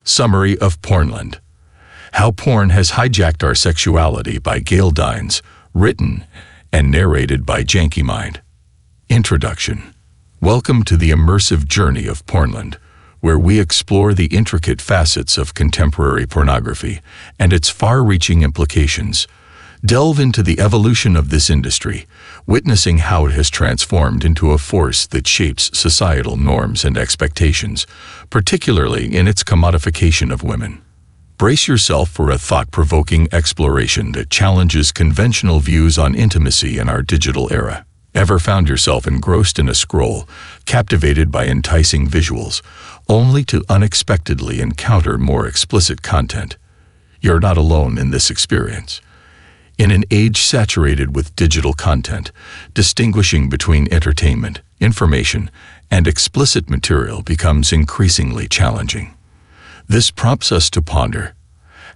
Summary of Pornland. How Porn Has Hijacked Our Sexuality by Gail Dines, written and narrated by JANKY. Introduction. Welcome to the immersive journey of Pornland, where we explore the intricate facets of contemporary pornography and its far-reaching implications. Delve into the evolution of this industry, witnessing how it has transformed into a force that shapes societal norms and expectations, particularly in its commodification of women. Brace yourself for a thought-provoking exploration that challenges conventional views on intimacy in our digital era. Ever found yourself engrossed in a scroll, captivated by enticing visuals, only to unexpectedly encounter more explicit content? You're not alone in this experience. In an age saturated with digital content, distinguishing between entertainment, information, and explicit material becomes increasingly challenging. This prompts us to ponder: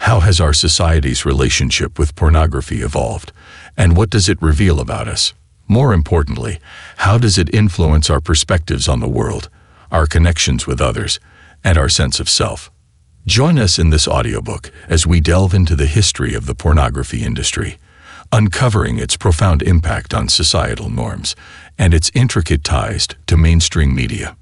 how has our society's relationship with pornography evolved, and what does it reveal about us? More importantly, how does it influence our perspectives on the world, our connections with others, and our sense of self? Join us in this audiobook as we delve into the history of the pornography industry, uncovering its profound impact on societal norms and its intricate ties to mainstream media.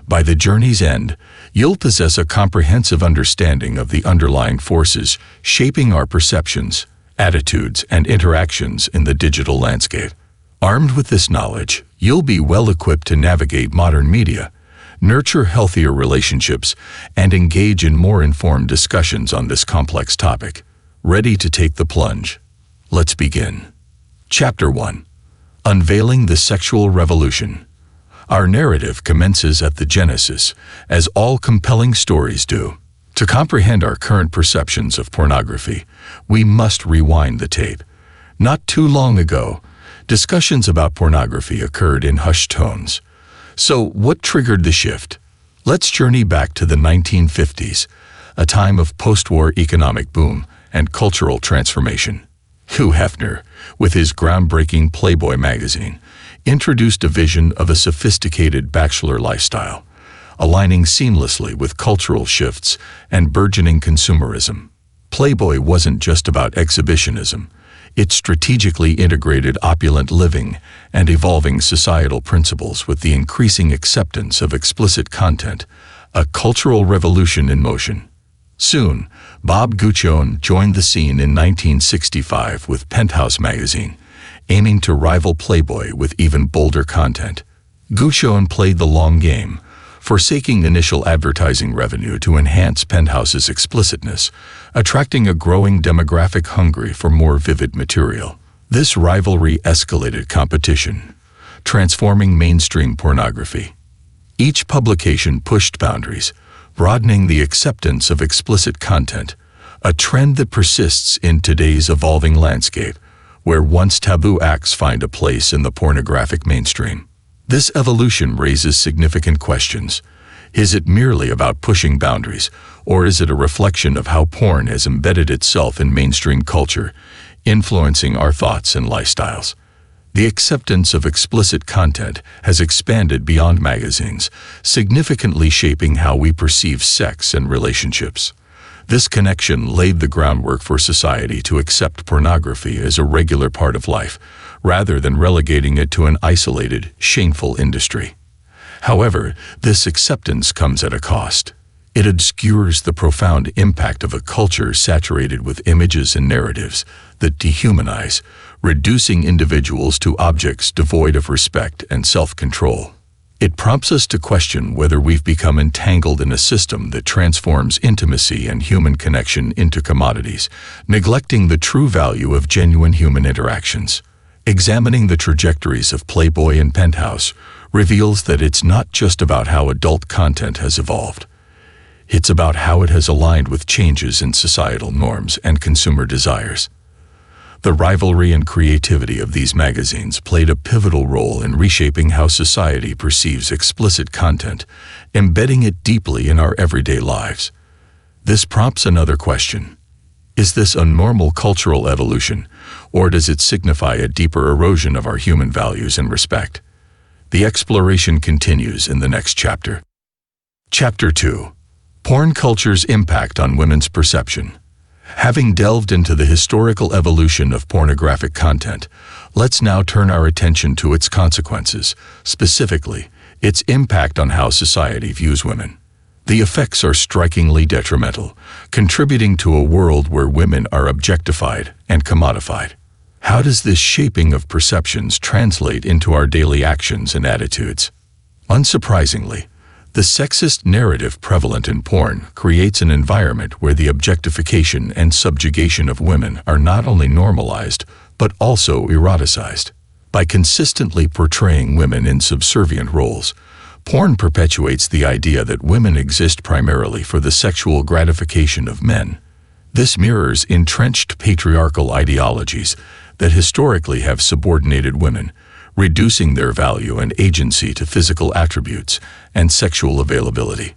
By the journey's end, you'll possess a comprehensive understanding of the underlying forces shaping our perceptions, attitudes, and interactions in the digital landscape. Armed with this knowledge, you'll be well equipped to navigate modern media, nurture healthier relationships, and engage in more informed discussions on this complex topic. Ready to take the plunge? Let's begin. Chapter 1. Unveiling the Sexual Revolution. Our narrative commences at the genesis, as all compelling stories do. To comprehend our current perceptions of pornography, we must rewind the tape. Not too long ago, discussions about pornography occurred in hushed tones. So, what triggered the shift? Let's journey back to the 1950s, a time of post-war economic boom and cultural transformation. Hugh Hefner, with his groundbreaking Playboy magazine, introduced a vision of a sophisticated bachelor lifestyle, aligning seamlessly with cultural shifts and burgeoning consumerism. Playboy wasn't just about exhibitionism. It strategically integrated opulent living and evolving societal principles with the increasing acceptance of explicit content, a cultural revolution in motion. Soon, Bob Guccione joined the scene in 1965 with Penthouse magazine, aiming to rival Playboy with even bolder content. Guccione played the long game, forsaking initial advertising revenue to enhance Penthouse's explicitness, attracting a growing demographic hungry for more vivid material. This rivalry escalated competition, transforming mainstream pornography. Each publication pushed boundaries, broadening the acceptance of explicit content, a trend that persists in today's evolving landscape, where once taboo acts find a place in the pornographic mainstream. This evolution raises significant questions. Is it merely about pushing boundaries, or is it a reflection of how porn has embedded itself in mainstream culture, influencing our thoughts and lifestyles? The acceptance of explicit content has expanded beyond magazines, significantly shaping how we perceive sex and relationships. This connection laid the groundwork for society to accept pornography as a regular part of life, rather than relegating it to an isolated, shameful industry. However, this acceptance comes at a cost. It obscures the profound impact of a culture saturated with images and narratives that dehumanize, reducing individuals to objects devoid of respect and self-control. It prompts us to question whether we've become entangled in a system that transforms intimacy and human connection into commodities, neglecting the true value of genuine human interactions. Examining the trajectories of Playboy and Penthouse reveals that it's not just about how adult content has evolved. It's about how it has aligned with changes in societal norms and consumer desires. The rivalry and creativity of these magazines played a pivotal role in reshaping how society perceives explicit content, embedding it deeply in our everyday lives. This prompts another question. Is this a normal cultural evolution, or does it signify a deeper erosion of our human values and respect? The exploration continues in the next chapter. Chapter 2. Porn culture's impact on women's perception. Having delved into the historical evolution of pornographic content, let's now turn our attention to its consequences, specifically, its impact on how society views women. The effects are strikingly detrimental, contributing to a world where women are objectified and commodified. How does this shaping of perceptions translate into our daily actions and attitudes? Unsurprisingly, the sexist narrative prevalent in porn creates an environment where the objectification and subjugation of women are not only normalized, but also eroticized. By consistently portraying women in subservient roles, porn perpetuates the idea that women exist primarily for the sexual gratification of men. This mirrors entrenched patriarchal ideologies that historically have subordinated women, reducing their value and agency to physical attributes and sexual availability.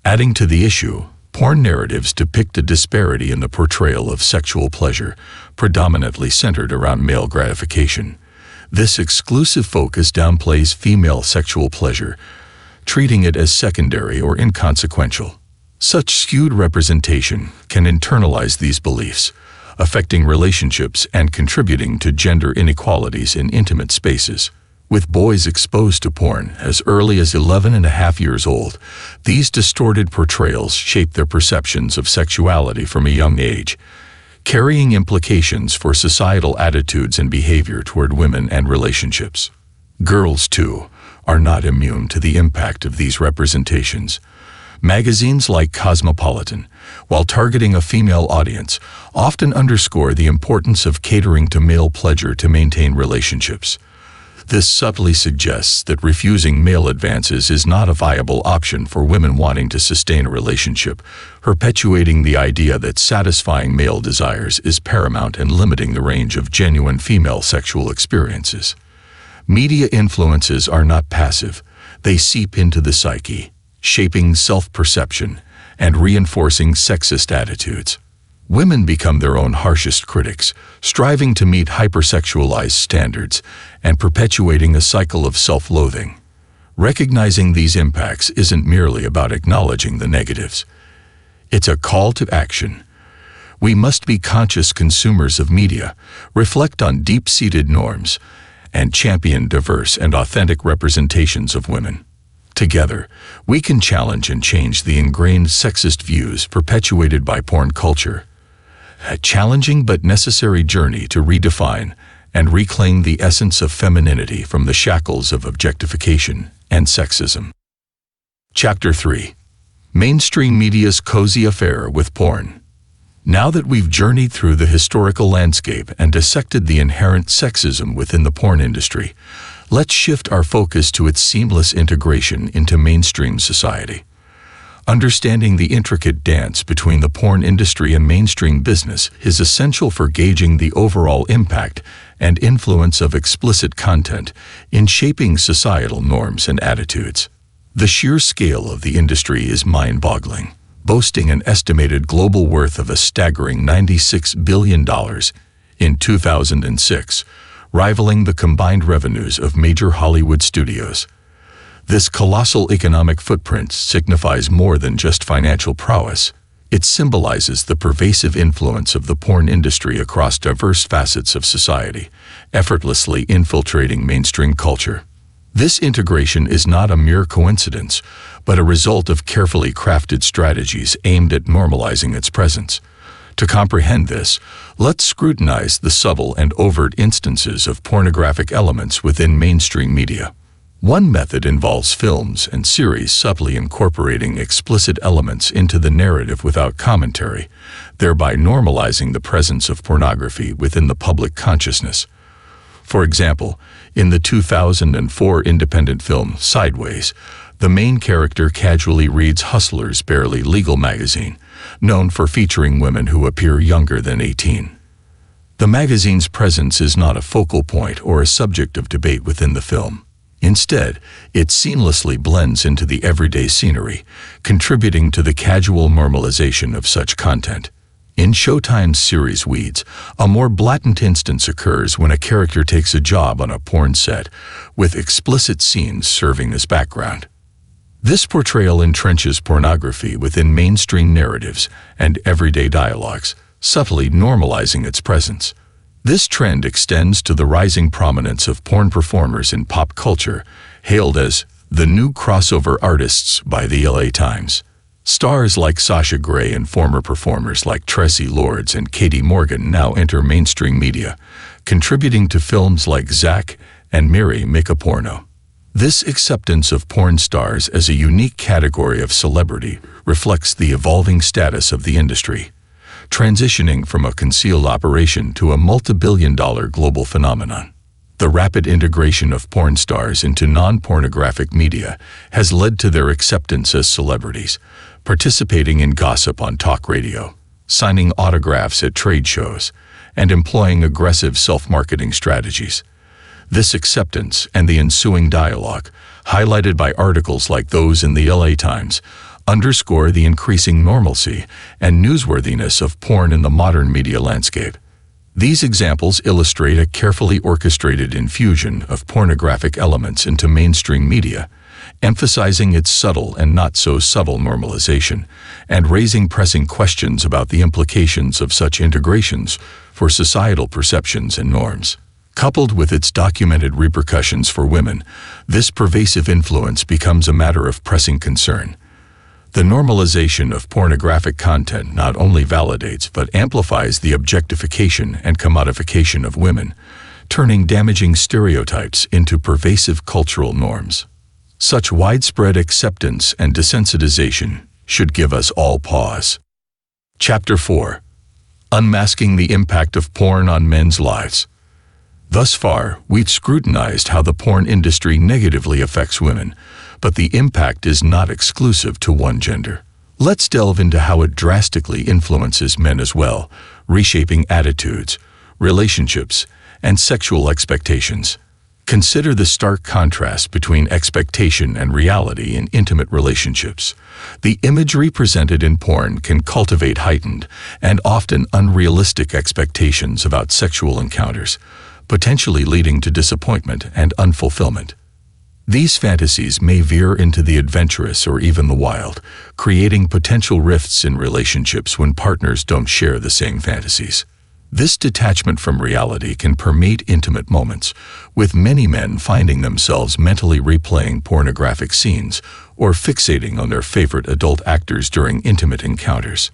Adding to the issue, porn narratives depict a disparity in the portrayal of sexual pleasure, predominantly centered around male gratification. This exclusive focus downplays female sexual pleasure, treating it as secondary or inconsequential. Such skewed representation can internalize these beliefs, affecting relationships and contributing to gender inequalities in intimate spaces. With boys exposed to porn as early as 11.5 years old, these distorted portrayals shape their perceptions of sexuality from a young age, carrying implications for societal attitudes and behavior toward women and relationships. Girls, too, are not immune to the impact of these representations. Magazines like Cosmopolitan, while targeting a female audience, often underscore the importance of catering to male pleasure to maintain relationships. This subtly suggests that refusing male advances is not a viable option for women wanting to sustain a relationship, perpetuating the idea that satisfying male desires is paramount and limiting the range of genuine female sexual experiences. Media influences are not passive. They seep into the psyche, shaping self-perception and reinforcing sexist attitudes. Women become their own harshest critics, striving to meet hypersexualized standards and perpetuating a cycle of self-loathing. Recognizing these impacts isn't merely about acknowledging the negatives. It's a call to action. We must be conscious consumers of media, reflect on deep-seated norms, and champion diverse and authentic representations of women. Together, we can challenge and change the ingrained sexist views perpetuated by porn culture. A challenging but necessary journey to redefine and reclaim the essence of femininity from the shackles of objectification and sexism. Chapter 3. Mainstream media's cozy affair with porn. Now that we've journeyed through the historical landscape and dissected the inherent sexism within the porn industry, let's shift our focus to its seamless integration into mainstream society. Understanding the intricate dance between the porn industry and mainstream business is essential for gauging the overall impact and influence of explicit content in shaping societal norms and attitudes. The sheer scale of the industry is mind-boggling, boasting an estimated global worth of a staggering $96 billion in 2006, rivaling the combined revenues of major Hollywood studios. This colossal economic footprint signifies more than just financial prowess. It symbolizes the pervasive influence of the porn industry across diverse facets of society, effortlessly infiltrating mainstream culture. This integration is not a mere coincidence, but a result of carefully crafted strategies aimed at normalizing its presence. To comprehend this, let's scrutinize the subtle and overt instances of pornographic elements within mainstream media. One method involves films and series subtly incorporating explicit elements into the narrative without commentary, thereby normalizing the presence of pornography within the public consciousness. For example, in the 2004 independent film Sideways, the main character casually reads Hustler's Barely Legal magazine, known for featuring women who appear younger than 18. The magazine's presence is not a focal point or a subject of debate within the film. Instead, it seamlessly blends into the everyday scenery, contributing to the casual normalization of such content. In Showtime's series Weeds, a more blatant instance occurs when a character takes a job on a porn set, with explicit scenes serving as background. This portrayal entrenches pornography within mainstream narratives and everyday dialogues, subtly normalizing its presence. This trend extends to the rising prominence of porn performers in pop culture, hailed as the new crossover artists by the LA Times. Stars like Sasha Grey and former performers like Tracy Lords and Katie Morgan now enter mainstream media, contributing to films like Zack and Miri Make a Porno. This acceptance of porn stars as a unique category of celebrity reflects the evolving status of the industry, transitioning from a concealed operation to a multi-billion-dollar global phenomenon. The rapid integration of porn stars into non-pornographic media has led to their acceptance as celebrities, participating in gossip on talk radio, signing autographs at trade shows, and employing aggressive self-marketing strategies. This acceptance and the ensuing dialogue, highlighted by articles like those in the LA Times, underscore the increasing normalcy and newsworthiness of porn in the modern media landscape. These examples illustrate a carefully orchestrated infusion of pornographic elements into mainstream media, emphasizing its subtle and not-so-subtle normalization, and raising pressing questions about the implications of such integrations for societal perceptions and norms. Coupled with its documented repercussions for women, this pervasive influence becomes a matter of pressing concern. The normalization of pornographic content not only validates but amplifies the objectification and commodification of women, turning damaging stereotypes into pervasive cultural norms. Such widespread acceptance and desensitization should give us all pause. Chapter 4. Unmasking the Impact of Porn on Men's Lives. Thus far, we've scrutinized how the porn industry negatively affects women, but the impact is not exclusive to one gender. Let's delve into how it drastically influences men as well, reshaping attitudes, relationships, and sexual expectations. Consider the stark contrast between expectation and reality in intimate relationships. The imagery presented in porn can cultivate heightened and often unrealistic expectations about sexual encounters, potentially leading to disappointment and unfulfillment. These fantasies may veer into the adventurous or even the wild, creating potential rifts in relationships when partners don't share the same fantasies. This detachment from reality can permeate intimate moments, with many men finding themselves mentally replaying pornographic scenes or fixating on their favorite adult actors during intimate encounters.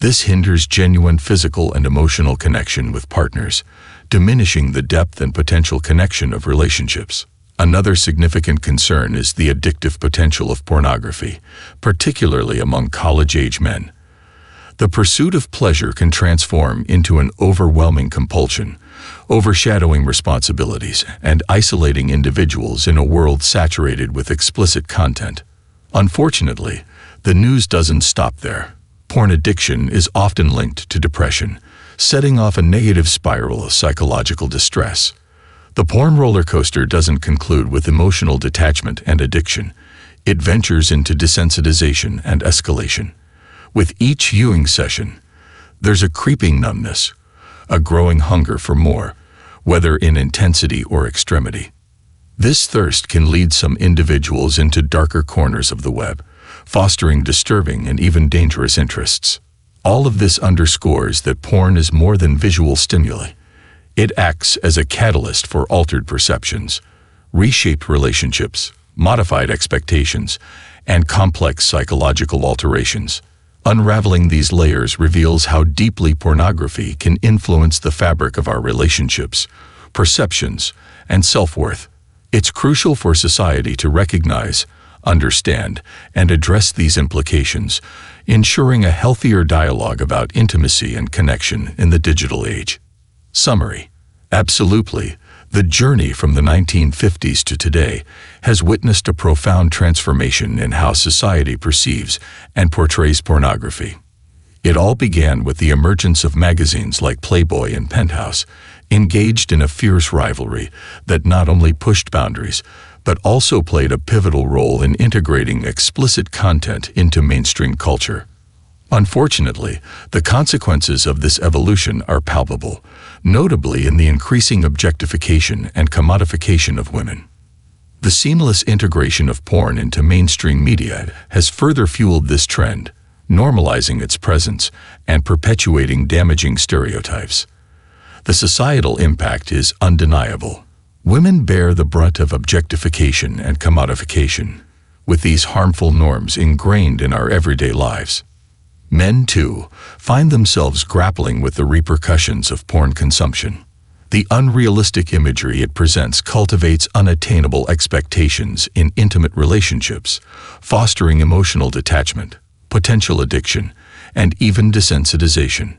This hinders genuine physical and emotional connection with partners, diminishing the depth and potential connection of relationships. Another significant concern is the addictive potential of pornography, particularly among college-age men. The pursuit of pleasure can transform into an overwhelming compulsion, overshadowing responsibilities and isolating individuals in a world saturated with explicit content. Unfortunately, the news doesn't stop there. Porn addiction is often linked to depression, setting off a negative spiral of psychological distress. The porn roller coaster doesn't conclude with emotional detachment and addiction. It ventures into desensitization and escalation. With each viewing session, there's a creeping numbness, a growing hunger for more, whether in intensity or extremity. This thirst can lead some individuals into darker corners of the web, fostering disturbing and even dangerous interests. All of this underscores that porn is more than visual stimuli. It acts as a catalyst for altered perceptions, reshaped relationships, modified expectations, and complex psychological alterations. Unraveling these layers reveals how deeply pornography can influence the fabric of our relationships, perceptions, and self-worth. It's crucial for society to recognize, understand, and address these implications, ensuring a healthier dialogue about intimacy and connection in the digital age. Summary. Absolutely, the journey from the 1950s to today has witnessed a profound transformation in how society perceives and portrays pornography. It all began with the emergence of magazines like Playboy and Penthouse, engaged in a fierce rivalry that not only pushed boundaries, but also played a pivotal role in integrating explicit content into mainstream culture. Unfortunately, the consequences of this evolution are palpable, notably in the increasing objectification and commodification of women. The seamless integration of porn into mainstream media has further fueled this trend, normalizing its presence and perpetuating damaging stereotypes. The societal impact is undeniable. Women bear the brunt of objectification and commodification, with these harmful norms ingrained in our everyday lives. Men, too, find themselves grappling with the repercussions of porn consumption. The unrealistic imagery it presents cultivates unattainable expectations in intimate relationships, fostering emotional detachment, potential addiction, and even desensitization.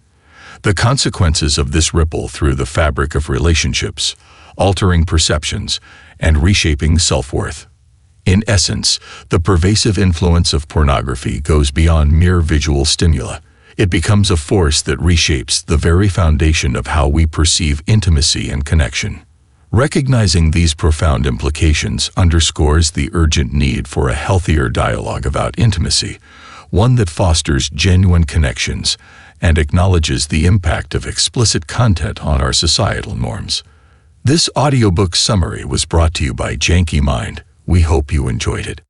The consequences of this ripple through the fabric of relationships, altering perceptions, and reshaping self-worth. In essence, the pervasive influence of pornography goes beyond mere visual stimuli. It becomes a force that reshapes the very foundation of how we perceive intimacy and connection. Recognizing these profound implications underscores the urgent need for a healthier dialogue about intimacy, one that fosters genuine connections and acknowledges the impact of explicit content on our societal norms. This audiobook summary was brought to you by JANKY. We hope you enjoyed it.